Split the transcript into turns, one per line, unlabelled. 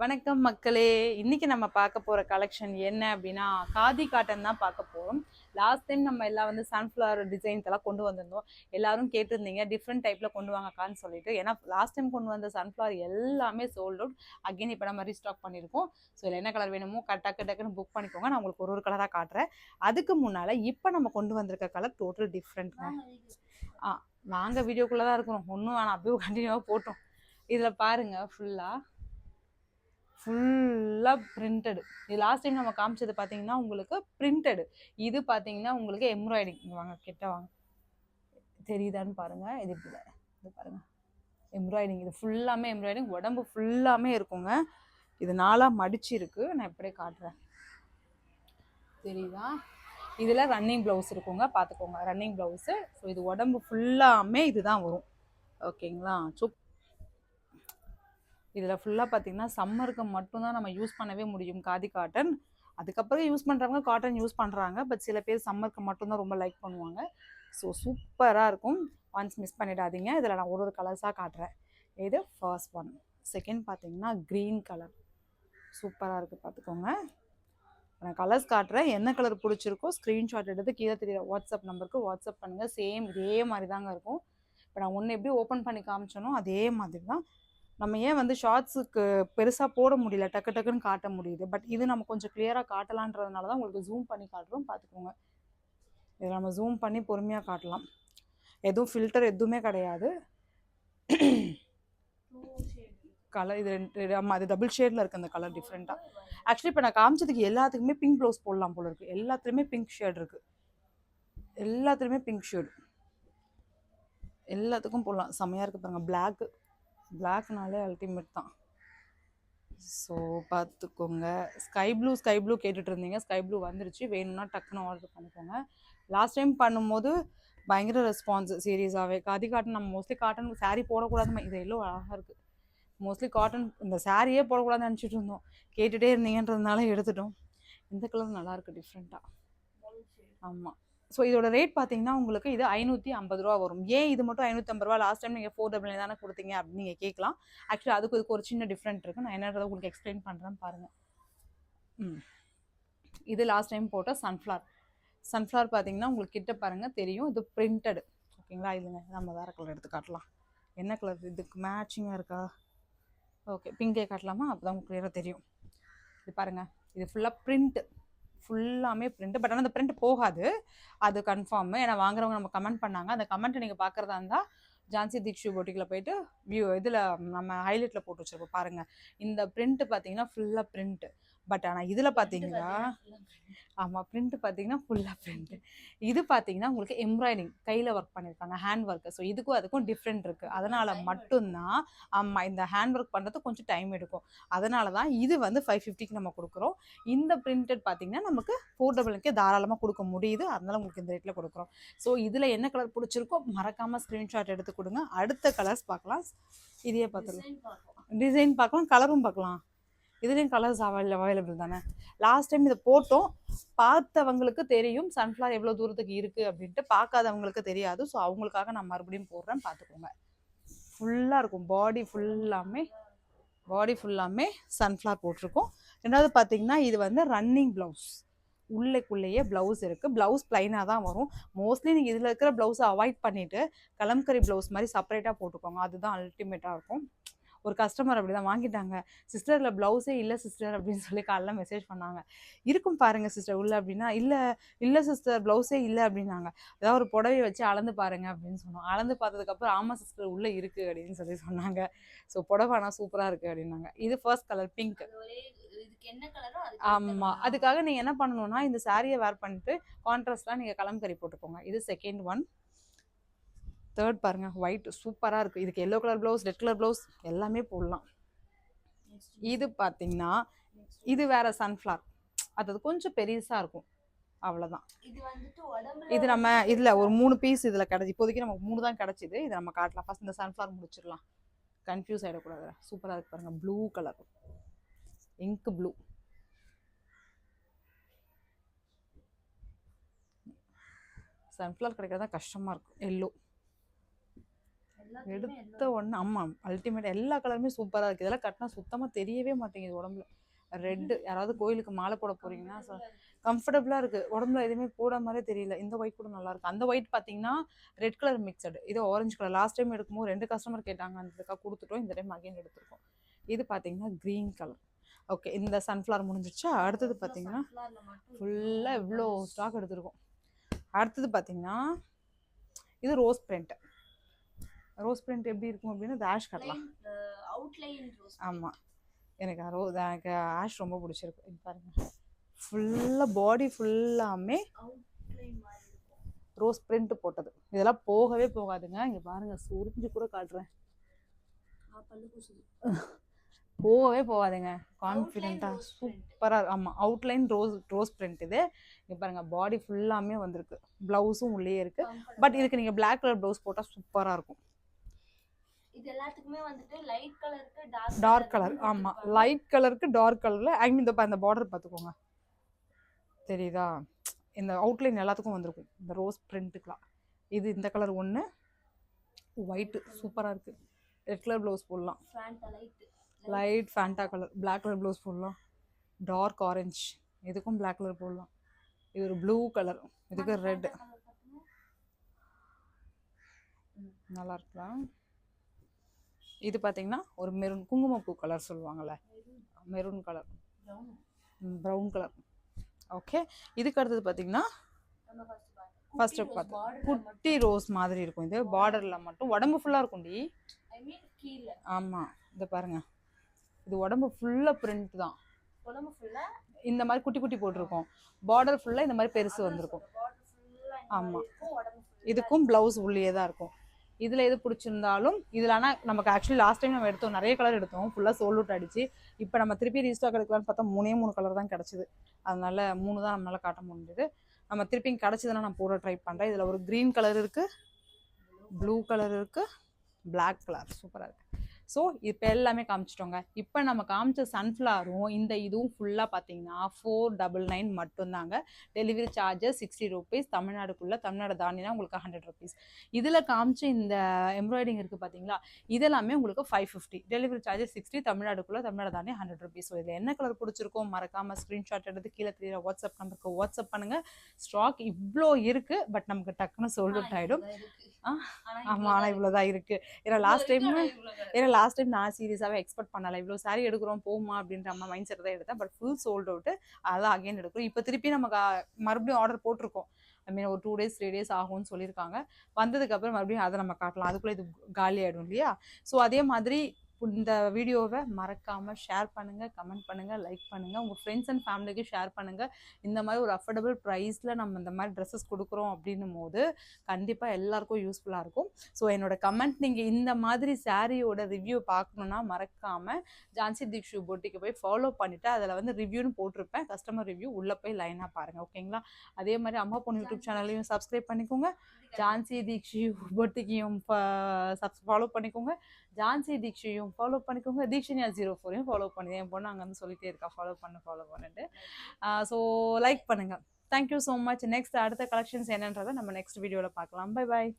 வணக்கம் மக்களே. இன்னைக்கு நம்ம பார்க்க போற கலெக்ஷன் என்ன அப்படின்னா காதி காட்டன் தான் பார்க்க போறோம். லாஸ்ட் டைம் நம்ம எல்லாம் வந்து சன்ஃப்ளவர் டிசைன்ஸ் எல்லாம் கொண்டு வந்திருந்தோம். எல்லாரும் கேட்டிருந்தீங்க டிஃப்ரெண்ட் டைப்ல கொண்டு வாங்கக்கான்னு சொல்லிட்டு. ஏன்னா லாஸ்ட் டைம் கொண்டு வந்த சன்ஃப்ளவர் எல்லாமே சோல்ட் அவுட். அகைன் இப்போ நம்ம ரீஸ்டாக் பண்ணியிருக்கோம். ஸோ இதில் என்ன கலர் வேணுமோ டக்கு டக்குன்னு புக் பண்ணிக்கோங்க. நான் உங்களுக்கு ஒரு கலராக காட்டுறேன். அதுக்கு முன்னால் இப்போ நம்ம கொண்டு வந்திருக்க கலர் டோட்டல் டிஃப்ரெண்ட்ங்க. வாங்க வீடியோக்குள்ளே தான் இருக்கிறோம். ஒன்றும் வேணாம், அப்படியே கண்டினியூவாக போட்டோம். இதில் பாருங்க ஃபுல்லாக பிரிண்டடு. இது லாஸ்ட் டைம் நம்ம காமிச்சது பார்த்தீங்கன்னா உங்களுக்கு பிரிண்டடு. இது பார்த்தீங்கன்னா உங்களுக்கு எம்ப்ராய்டிங். வாங்க கிட்ட வாங்க, தெரியுதான்னு பாருங்க. இது பாருங்க எம்ப்ராய்டிங். இது ஃபுல்லாமே எம்ப்ராய்டிங், உடம்பு ஃபுல்லாமே இருக்குங்க. இது நாளாக மடிச்சு இருக்கு. நான் எப்படியே காட்டுறேன், தெரியுதா? இதில் ரன்னிங் ப்ளவுஸ் இருக்குங்க, பார்த்துக்கோங்க. Running blouse. ஸோ இது உடம்பு ஃபுல்லாமே இதுதான் வரும். ஓகேங்களா? இதில் ஃபுல்லாக பார்த்தீங்கன்னா சம்மருக்கு மட்டும்தான் நம்ம யூஸ் பண்ணவே முடியும் காதி காட்டன். அதுக்கப்புறம் யூஸ் பண்ணுறவங்க காட்டன் யூஸ் பண்ணுறாங்க. பட் சில பேர் சம்மருக்கு மட்டும்தான் ரொம்ப லைக் பண்ணுவாங்க. ஸோ சூப்பராக இருக்கும். ஒன்ஸ் மிஸ் பண்ணிடாதீங்க. இதில் நான் ஒரு கலர்ஸாக காட்டுறேன். இது ஃபர்ஸ்ட் ஒன். செகண்ட் பார்த்தீங்கன்னா க்ரீன் கலர் சூப்பராக இருக்குது, பார்த்துக்கோங்க. நான் கலர்ஸ் காட்டுறேன். என்ன கலர் பிடிச்சிருக்கோ ஸ்க்ரீன்ஷாட் எடுத்து கீழே தெரியுற வாட்ஸ்அப் நம்பருக்கு வாட்ஸ்அப் பண்ணுங்கள். சேம் இதே மாதிரி தாங்க இருக்கும். இப்போ நான் ஒன்று எப்படி ஓப்பன் பண்ணி காமிச்சனோ அதே மாதிரி தான். நம்ம ஏன் வந்து ஷார்ட்ஸுக்கு பெருசாக போட முடியல, டக்கு டக்குன்னு காட்ட முடியுது. பட் இது நம்ம கொஞ்சம் கிளியராக காட்டலான்றதுனால தான் உங்களுக்கு ஜூம் பண்ணி காட்டுறோம், பார்த்துக்கோங்க. இதில் நம்ம ஜூம் பண்ணி பொறுமையாக காட்டலாம். எதுவும் ஃபில்டர் எதுவுமே கிடையாது. கலர் இது ஆமாம், அது டபுள் ஷேடில் இருக்குது அந்த கலர் டிஃப்ரெண்ட்டாக. ஆக்சுவலி இப்போ நான் காமிச்சதுக்கு எல்லாத்துக்குமே பிங்க் ப்ளவுஸ் போடலாம் போல இருக்குது. எல்லாத்துலேயுமே பிங்க் ஷேட் இருக்குது. எல்லாத்துலேயுமே பிங்க் ஷேடு எல்லாத்துக்கும் போடலாம். செம்மையாக இருக்குது பாருங்கள். பிளாக்னாலே அல்டிமேட் தான். ஸோ பார்த்துக்கோங்க. ஸ்கை ப்ளூ கேட்டுட்டு இருந்தீங்க. ஸ்கை ப்ளூ வந்துருச்சு. வேணும்னா டக்குன்னு ஆர்டர் பண்ணிக்கோங்க. லாஸ்ட் டைம் பண்ணும்போது பயங்கர ரெஸ்பான்ஸ். சீரியஸாகவே காதி காட்டன் நம்ம மோஸ்ட்லி காட்டன் சாரீ போடக்கூடாதுமா. இது எல்லோ அழகாக இருக்குது. மோஸ்ட்லி காட்டன் இந்த சாரியே போடக்கூடாதுன்னு நினச்சிட்டு இருந்தோம். கேட்டுகிட்டே இருந்தீங்கன்றதுனால எடுத்துட்டோம். இந்த கலர் நல்லாயிருக்கு டிஃப்ரெண்ட்டாக. ஆமாம். ஸோ இதோட ரேட் பார்த்தீங்கன்னா உங்களுக்கு இது 550 ரூபா வரும். ஏன் இது மட்டும் 550 ரூபா? லாஸ்ட் டைம் நீங்கள் 499 தானே கொடுத்தீங்க அப்படின்னு நீங்கள் கேட்கலாம். ஆக்சுவலி அதுக்கு ஒரு சின்ன டிஃப்ரெண்ட் இருக்குது. நான் என்னன்றதை உங்களுக்கு எக்ஸ்பிளைன் பண்ணுறேன் பாருங்கள். இது லாஸ்ட் டைம் போட்ட சன்ஃப்ளவர் பார்த்தீங்கன்னா உங்களுக்கு கிட்ட பாருங்கள் தெரியும். இது பிரிண்டடு. ஓகேங்களா? இதுங்க நம்ம வேறு கலர் எடுத்து காட்டலாம். என்ன கலர் இதுக்கு மேட்சிங்காக இருக்கா? ஓகே, பிங்கே காட்டலாமா? அப்போ தான் உங்களுக்கு கிளியராக தெரியும். இது பாருங்கள், இது ஃபுல்லாமே பிரிண்ட். பட் ஆனால் அந்த பிரிண்ட் போகாது, அது கன்ஃபார்மு. ஏன்னா வாங்குறவங்க நம்ம கமெண்ட் பண்ணாங்க. அந்த கமெண்ட்டை நீங்கள் பார்க்குறதா இருந்தால் ஜான்சி தீக்ஷு போட்டிக்கில் போயிட்டு இதில் நம்ம ஹைலைட்டில் போட்டு வச்சுருப்போம் பாருங்கள். இந்த பிரிண்ட்டு பார்த்தீங்கன்னா ஃபுல்லாக பிரிண்ட்டு. பட் ஆனால் இதில் பார்த்தீங்கன்னா ஆமாம், பிரிண்ட் பார்த்தீங்கன்னா ஃபுல்லாக பிரிண்ட்டு. இது பார்த்தீங்கன்னா உங்களுக்கு எம்ப்ராய்டிங் கையில் ஒர்க் பண்ணியிருக்காங்க, ஹேண்ட் ஒர்க்கு. ஸோ இதுக்கும் அதுக்கும் டிஃப்ரெண்ட் இருக்குது. அதனால் மட்டும்தான் ஆமாம், இந்த ஹேண்ட் ஒர்க் பண்ணுறது கொஞ்சம் டைம் எடுக்கும். அதனால தான் இது வந்து 550க்கு நம்ம கொடுக்குறோம். இந்த பிரிண்டட் பார்த்தீங்கன்னா நமக்கு 499க்கு தாராளமாக கொடுக்க முடியுது. அதனால உங்களுக்கு இந்த ரேட்டில் கொடுக்குறோம். ஸோ இதில் என்ன கலர் பிடிச்சிருக்கோ மறக்காமல் ஸ்க்ரீன்ஷாட் எடுத்து கொடுங்க. அடுத்த கலர்ஸ் பார்க்கலாம். இதையே பார்த்துக்கலாம், டிசைன் பார்க்கலாம், கலரும் பார்க்கலாம். இதுலேயும் கலர்ஸ் அவைலபிள் தானே. லாஸ்ட் டைம் இதை போட்டோம், பார்த்தவங்களுக்கு தெரியும் சன்ஃப்ளவர் எவ்வளோ தூரத்துக்கு இருக்குது அப்படின்ட்டு. பார்க்காதவங்களுக்கு தெரியாது. ஸோ அவங்களுக்காக நான் மறுபடியும் போடுறேன், பார்த்துக்கோங்க. ஃபுல்லாக இருக்கும். பாடி ஃபுல்லாமே சன்ஃப்ளவர் போட்டிருக்கோம். ரெண்டாவது பார்த்தீங்கன்னா இது வந்து ரன்னிங் ப்ளவுஸ். உள்ளேக்குள்ளேயே ப்ளவுஸ் இருக்குது. ப்ளவுஸ் ப்ளைனாக தான் வரும். மோஸ்ட்லி நீங்கள் இதில் இருக்கிற ப்ளவுஸை அவாய்ட் பண்ணிவிட்டு கலம்கரி ப்ளவுஸ் மாதிரி செப்பரேட்டாக போட்டுக்கோங்க. அதுதான் அல்டிமேட்டாக இருக்கும். ஒரு கஸ்டமர் அப்படி தான் வாங்கிட்டாங்க. சிஸ்டரில் ப்ளவுஸே இல்லை சிஸ்டர் அப்படின்னு சொல்லி காலைல மெசேஜ் பண்ணாங்க. இருக்கும் பாருங்கள் சிஸ்டர் உள்ள அப்படின்னா, இல்லை சிஸ்டர் ப்ளவுஸே இல்லை அப்படின்னாங்க. ஏதாவது ஒரு புடவை வச்சு அளந்து பாருங்க அப்படின்னு சொன்னோம். அளந்து பார்த்ததுக்கப்புறம் ஆமாம் சிஸ்டர் உள்ளே இருக்குது அப்படின்னு சொல்லி சொன்னாங்க. ஸோ புடவை ஆனால் சூப்பராக இருக்குது அப்படின்னாங்க. இது ஃபர்ஸ்ட் கலர் பிங்க். ஆமாம், அதுக்காக நீங்கள் என்ன பண்ணணும்னா இந்த சாரியை வேர் பண்ணிட்டு கான்ட்ராஸ்டாக நீங்கள் கலம்கரி போட்டுக்கோங்க. இது செகண்ட் ஒன். தேர்ட் பாருங்க, ஒயிட் சூப்பராக இருக்குது. இதுக்கு yellow colour blouse, red colour blouse எல்லாமே போடலாம். இது பார்த்தீங்கன்னா இது வேற சன்ஃப்ளவர், அது கொஞ்சம் பெருசாக இருக்கும், அவ்வளோதான். இது நம்ம இதில் ஒரு 3 பீஸ் இதில் கிடச்சி, இப்போதைக்கு நமக்கு 3 தான் கிடச்சிது. இதை நம்ம காட்டலாம். ஃபஸ்ட் இந்த சன்ஃப்ளவர் முடிச்சிடலாம், கன்ஃபியூஸ் ஆகிடக்கூடாது. சூப்பராக இருக்கு பாருங்கள். Blue colour, ink blue. Sunflower கிடைக்கிறதா கஷ்டமாக இருக்கும். எல்லோ எடுத்த உடனே ஆமாம் அல்டிமேட் எல்லா கலருமே சூப்பராக இருக்குது. இதெல்லாம் கட்டினா சுத்தமாக தெரியவே மாட்டேங்குது உடம்புல. ரெட்டு யாராவது கோயிலுக்கு மாலை போட போறீங்கன்னா கம்ஃபர்டபுளாக இருக்குது. உடம்புல எதுவுமே போட மாதிரியே தெரியல. இந்த ஒயிட் கூட நல்லா இருக்கு. அந்த ஒயிட் பார்த்தீங்கன்னா ரெட் கலர் மிக்சடு, இது ஆரஞ்சு கலர். லாஸ்ட் டைம் எடுக்கும்போது 2 கஸ்டமர் கேட்டாங்க, அந்த கொடுத்துட்டோம். இந்த டைம் அகைன் எடுத்துருக்கோம். இது பார்த்தீங்கன்னா க்ரீன் கலர். ஓகே, இந்த சன்ஃப்ளவர் முடிஞ்சிருச்சு. அடுத்தது பார்த்தீங்கன்னா ஃபுல்லாக இவ்வளோ ஸ்டாக் எடுத்துருக்கோம். அடுத்தது பார்த்தீங்கன்னா இது ரோஸ் பிரிண்ட். ரோஸ் பிரிண்ட் எப்படி இருக்கும் அப்படின்னா ஆஷ் கட்டலாம். ஆமாம், எனக்கு ஆஷ் ரொம்ப பிடிச்சிருக்கு. இது பாருங்க, ஃபுல்லாக பாடி ஃபுல்லாமே ரோஸ் பிரிண்ட் போட்டது. இதெல்லாம் போகவே போகாதுங்க. இங்கே பாருங்க, சுரிஞ்சு கூட காட்டுறேன், போகவே போகாதுங்க. கான்ஃபிடென்ட்டாக சூப்பராக. ஆமாம், அவுட்லைன் ரோஸ் பிரிண்ட். இது இங்கே பாருங்க, பாடி ஃபுல்லாமே வந்திருக்கு. ப்ளவுஸும் உள்ளே இருக்கு. பட் இதுக்கு நீங்கள் பிளாக் கலர் ப்ளவுஸ் போட்டால் சூப்பராக இருக்கும்.
இது எல்லாத்துக்குமே வந்துட்டு லைட் கலருக்கு
டார்க் கலர். ஆமா, லைட் கலருக்கு டார்க் கலர்ல. ஐ மீன் இந்த பார்டர் பார்த்துக்கோங்க, தெரியுதா? இந்த அவுட்லைன் எல்லாத்துக்கும் வந்திருக்கும் இந்த ரோஸ் பிரிண்ட்டுக்கெலாம். இது இந்த கலர் ஒன்று, ஒயிட்டு சூப்பராக இருக்குது. ரெட் கலர் ப்ளவுஸ் போடலாம், light Fanta colour. Black colour blouse போடலாம், டார்க் ஆரஞ்சு. இதுக்கும் பிளாக் கலர் போடலாம். இது ஒரு ப்ளூ கலர், இதுக்கு ரெட். நல்லா இருக்கலாம். இது பார்த்தீங்கன்னா ஒரு மெரூன், குங்குமப்பூ கலர் சொல்லுவாங்கள்ல, maroon colour, brown colour. Okay, இதுக்கு அடுத்தது பார்த்தீங்கன்னா ஃபர்ஸ்ட்டு பார்த்து குட்டி ரோஸ் மாதிரி இருக்கும். இது பார்டரில் மட்டும் உடம்பு ஃபுல்லாக இருக்கும்டி. ஆமாம், இதை பாருங்க, இது உடம்பு ஃபுல்லாக பிரிண்ட் தான். இந்த மாதிரி குட்டி குட்டி போட்டிருக்கோம். பார்டர் ஃபுல்லாக இந்த மாதிரி பெருசு வந்திருக்கும். ஆமாம், இதுக்கும் ப்ளவுஸ் உள்ளே தான் இருக்கும். இதில் எது பிடிச்சிருந்தாலும் இதில். ஆனால் நமக்கு ஆக்சுவலி லாஸ்ட் டைம் நம்ம எடுத்தோம், நிறைய கலர் எடுத்தோம், ஃபுல்லாக சோல்ட் அவுட் அடிச்சு. இப்போ நம்ம திருப்பி ரீஸ்டாக் எடுக்கலான்னு பார்த்தா 3 கலர் தான் கிடச்சிது. அதனால 3 தான் நம்மளால் காட்ட முடிஞ்சுது. நம்ம திருப்பி கிடச்சிதுன்னா நான் போட ட்ரை பண்ணுறேன். இதில் ஒரு க்ரீன் கலர் இருக்குது, ப்ளூ கலர் இருக்குது, பிளாக் கலர் சூப்பராக இருக்குது. ஸோ இப்போ எல்லாமே காமிச்சிட்டோங்க. இப்போ நம்ம காமிச்ச சன்ஃப்ளவரும் இந்த இதுவும் ஃபுல்லாக பார்த்தீங்கன்னா 499 மட்டும்தாங்க. Delivery charges 60 rupees. தமிழ்நாடு தாண்டினா உங்களுக்கு 100 rupees. இதில் காமிச்ச இந்த எம்ப்ராய்டிங் இருக்குது பார்த்தீங்களா, இதெல்லாமே உங்களுக்கு 550. டெலிவரி சார்ஜஸ் 60, தமிழ்நாடு தாண்டி 100 rupees. ஸோ இதில் என்ன கலர் பிடிச்சிருக்கோம் மறக்காமல் ஸ்க்ரீன்ஷாட் எடுத்து கீழே தெரியுற வாட்ஸ்அப் நம்பருக்கு வாட்ஸ்அப் பண்ணுங்கள். ஸ்டாக் இவ்வளோ இருக்குது, பட் நமக்கு டக்குன்னு சோல்ட் அவுட் ஆகிடும். ஆமாம், ஆனால் இவ்வளோதான் இருக்குது. ஏன்னா லாஸ்ட் டைம் நான் சீரியஸாகவே எக்ஸ்பெக்ட் பண்ணலை. இவ்வளோ சாரீ எடுக்கிறோம் போமா அப்படின்ற மைண்ட் செட் தான் எடுத்தேன். But full sold out. அதான் அகைன் எடுக்கிறோம். இப்போ திருப்பி நமக்கு மறுபடியும் ஆர்டர் போட்டிருக்கோம். ஐ மீன் ஒரு 2 days 3 days ஆகும்னு சொல்லியிருக்காங்க. வந்ததுக்கப்புறம் மறுபடியும் அதை நம்ம காட்டலாம். அதுக்குள்ளே இது காலி ஆகிடும் இல்லையா? ஸோ அதே மாதிரி இந்த வீடியோவை மறக்காமல் ஷேர் பண்ணுங்கள், கமெண்ட் பண்ணுங்கள், லைக் பண்ணுங்கள். உங்கள் ஃப்ரெண்ட்ஸ் அண்ட் ஃபேமிலிக்கு ஷேர் பண்ணுங்கள். இந்த மாதிரி ஒரு அஃபோர்டபுள் ப்ரைஸில் நம்ம இந்த மாதிரி ட்ரெஸ்ஸஸ் கொடுக்குறோம் அப்படின்னும் போது கண்டிப்பாக எல்லாருக்கும் யூஸ்ஃபுல்லாக இருக்கும். ஸோ என்னோட கமெண்ட், நீங்கள் இந்த மாதிரி சாரியோட ரிவ்யூ பார்க்கணுன்னா மறக்காமல் ஜான்சி தீக்ஷு பொட்டிக்கு போய் ஃபாலோ பண்ணிவிட்டு அதில் வந்து ரிவ்யூன்னு போட்டிருப்பேன், கஸ்டமர் ரிவ்யூ. உள்ளே போய் லைனாக பாருங்கள், ஓகேங்களா? அதே மாதிரி அம்மா பொண்ணு யூடியூப் சேனலையும் சப்ஸ்கிரைப் பண்ணிக்கோங்க. ஜான்சி தீக்ஷு பொட்டிக்கையும் ஃபாலோ பண்ணிக்கோங்க. ஜான்சி தீக்ஷையும் ஃபாலோ பண்ணிக்கோங்க. தீக்ஷினியா 04 ஃபாலோ பண்ணி என் பொண்ணு அங்கே வந்து சொல்லிட்டே இருக்கா, ஃபாலோ பண்ணிட்டு. ஸோ லைக் பண்ணுங்கள். Thank you so much. நெக்ஸ்ட் அடுத்த கலெக்ஷன்ஸ் என்னன்றதை நம்ம நெக்ஸ்ட் வீடியோவில் பார்க்கலாம். Bye bye.